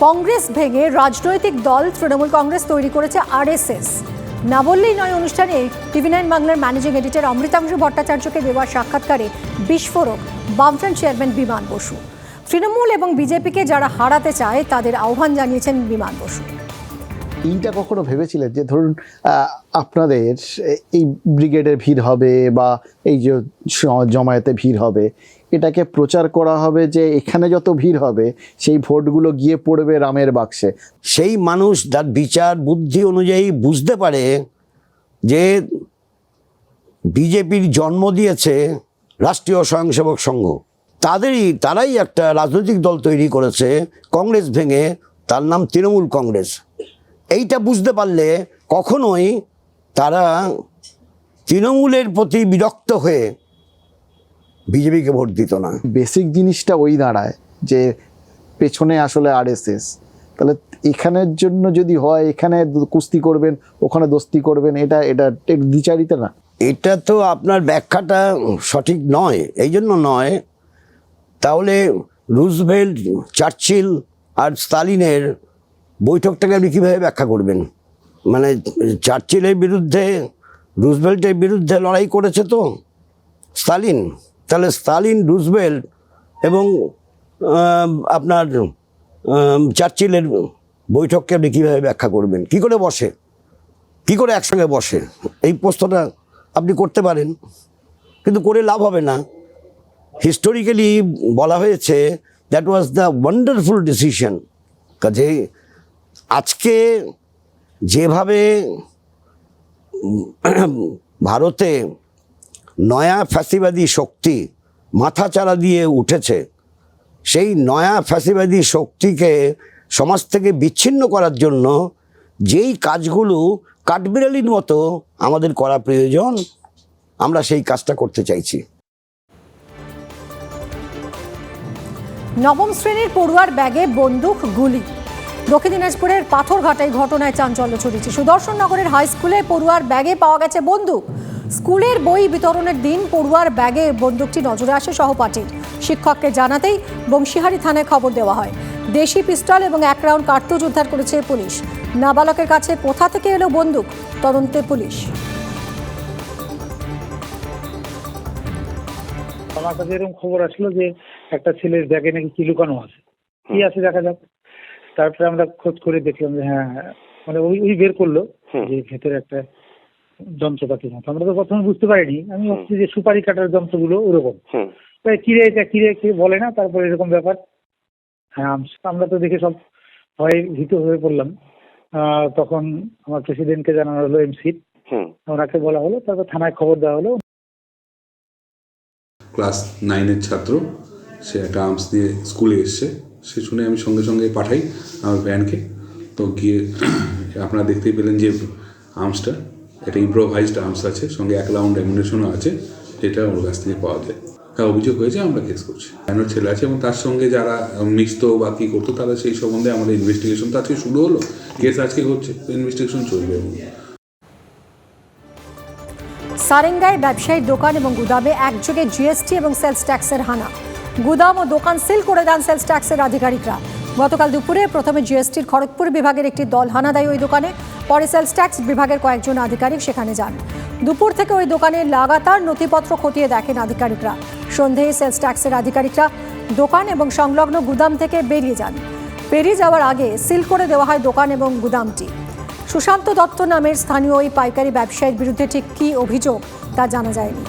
কংগ্রেস ভেঙে রাজনৈতিক দল তৃণমূল কংগ্রেস তৈরি করেছে আরএসএস। না বললেই নয় অনুষ্ঠানে টিভি9 বাংলার ম্যানেজিং এডিটর অমৃতাংশু ভট্টাচার্যকে দেওয়া সাক্ষাৎকারে বিস্ফোরক বামফ্রন্ট চেয়ারম্যান বিমান বসু। তৃণমূল এবং বিজেপিকে যারা হারাতে চায় তাদের আহ্বান জানিয়েছেন বিমান বসু। এইটা কখনো ভেবেছিলেন যে ধরুন আপনাদের এই ব্রিগেডের ভিড় হবে বা এই যে জমায়েতে ভিড় হবে, এটাকে প্রচার করা হবে যে এখানে যত ভিড় হবে সেই ভোটগুলো গিয়ে পড়বে রামের বাক্সে? সেই মানুষ যার বিচার বুদ্ধি অনুযায়ী বুঝতে পারে যে বিজেপির জন্ম দিয়েছে রাষ্ট্রীয় স্বয়ংসেবক সংঘ, তারাই একটা রাজনৈতিক দল তৈরি করেছে কংগ্রেস ভেঙে, তার নাম তৃণমূল কংগ্রেস। এইটা বুঝতে পারলে কখনোই তারা তৃণমূলের প্রতি বিরক্ত হয়ে বিজেপিকে ভোট দিত না। বেসিক জিনিসটা ওই দাঁড়ায় যে পেছনে আসলে আরএসএস। তাহলে এখানের জন্য যদি হয় এখানে কুস্তি করবেন, ওখানে দোস্তি করবেন, এটা দ্বিচারিতা না? এটা তো আপনার ব্যাখ্যাটা সঠিক নয়। এই জন্য নয়, তাহলে রুজভেল্ট, চার্চিল আর স্টালিনের বৈঠকটাকে আপনি কীভাবে ব্যাখ্যা করবেন? মানে চার্চিলের বিরুদ্ধে, রুজভেল্টের বিরুদ্ধে লড়াই করেছে তো স্টালিন, তাহলে স্টালিন, রুজভেল্ট এবং আপনার চার্চিলের বৈঠককে আপনি কীভাবে ব্যাখ্যা করবেন? কী করে বসে, কী করে একসঙ্গে বসে? এই প্রশ্নটা আপনি করতে পারেন, কিন্তু করে লাভ হবে না। হিস্টোরিক্যালি বলা হয়েছে that was the wonderful decision. কাজে আজকে যেভাবে ভারতে নয়া ফ্যাসিবাদী শক্তি মাথাচাড়া দিয়ে উঠেছে, সেই নয়া ফ্যাসিবাদী শক্তিকে সমাজ থেকে বিচ্ছিন্ন করার জন্য যেই কাজগুলো কাঠবিড়ালির মতো আমাদের করা প্রয়োজন, আমরা সেই কাজটা করতে চাইছি। নবম শ্রেণীর পড়ুয়ার ব্যাগে বন্দুক, গুলি। দক্ষিণ দিনাজপুরের পাথরঘাটায় ঘটনায় চাঞ্চল্য ছড়িয়েছে। সুদর্শননগরের হাই স্কুলে পড়ুয়ার ব্যাগে পাওয়া গেছে বন্দুক। স্কুলের বই বিতরণের দিন পড়ুয়ার ব্যাগে বন্দুকটি নজরে আসে সহপাঠীর। শিক্ষককে জানাতেই বংশীহারি থানায় খবর দেওয়া হয়। দেশি পিস্তল এবং 1 রাউন্ড কার্তুজ উদ্ধার করেছে পুলিশ। নাবালকের কাছে কোথা থেকে এলো বন্দুক, তদন্তে পুলিশ। আমার কাছে এরকম খবর আসলো যে একটা ছেলের ব্যাগে নাকি কি লুকানো আছে, কি আছে দেখা যাক। তারপরে আমরা খোঁজ করে দেখলাম যে হ্যাঁ, মানে ওই বের করলো যে ভেতরে একটা যন্ত্রপাতির মতো। আমরা তো প্রথমে বুঝতে পারিনি, আমি ভাবছি যে সুপারি কাটার যন্ত্রগুলো ওরকম। কিরে এটা কিরে কে বলে না, তারপরে এরকম ব্যাপার। হ্যাঁ, আমরা তো দেখে সব ভয়ে ভীত হয়ে পড়লাম। তখন আমার প্রেসিডেন্টকে জানানো হলো, এমসি ওনাকে বলা হলো, তারপর থানায় খবর দেওয়া হলো। ক্লাস 9-এর ছাত্র, সে একটা আর্মস দিয়ে স্কুলে এসছে। সে শুনে আমি সঙ্গে সঙ্গে পাঠাই আমার ভ্যানকে। তো গিয়ে আপনারা দেখতেই পেলেন যে আর্মসটা একটা ইম্প্রোভাইজড আর্মস আছে, সঙ্গে 1 রাউন্ড অ্যামুনিশনও আছে, যেটা ওর কাছ থেকে পাওয়া যায়। হ্যাঁ, অভিযোগ হয়েছে, আমরা কেস করছি। এমন ছেলে আছে এবং তার সঙ্গে যারা মিশত বা কী করতো তারা সেই সম্বন্ধে আমাদের ইনভেস্টিগেশন তো আজকে শুরু হলো, কেস আজকে হচ্ছে, ইনভেস্টিগেশন চলবে। সারেঙ্গায় ব্যবসায়ীর দোকান এবং গুদামে একযোগে জিএসটি এবং সেলস ট্যাক্সের হানা। গুদাম ও দোকান সিল করে দেন সেলস ট্যাক্সের আধিকারিকরা। গতকাল দুপুরে প্রথমে জিএসটির খড়গপুর বিভাগের একটি দল হানা দেয় ওই দোকানে, পরে সেলস ট্যাক্স বিভাগের কয়েকজন আধিকারিক সেখানে যান। দুপুর থেকে ওই দোকানে লাগাতার নথিপত্র খতিয়ে দেখেন আধিকারিকরা। সন্ধ্যায় সেলস ট্যাক্সের আধিকারিকরা দোকান এবং সংলগ্ন গুদাম থেকে বেরিয়ে যান। বেরিয়ে যাওয়ার আগে সিল করে দেওয়া হয় দোকান এবং গুদামটি। সুশান্ত দত্ত নামের স্থানীয় ওই পাইকারি ব্যবসায়ীর বিরুদ্ধে ঠিক কী অভিযোগ তা জানা যায়নি।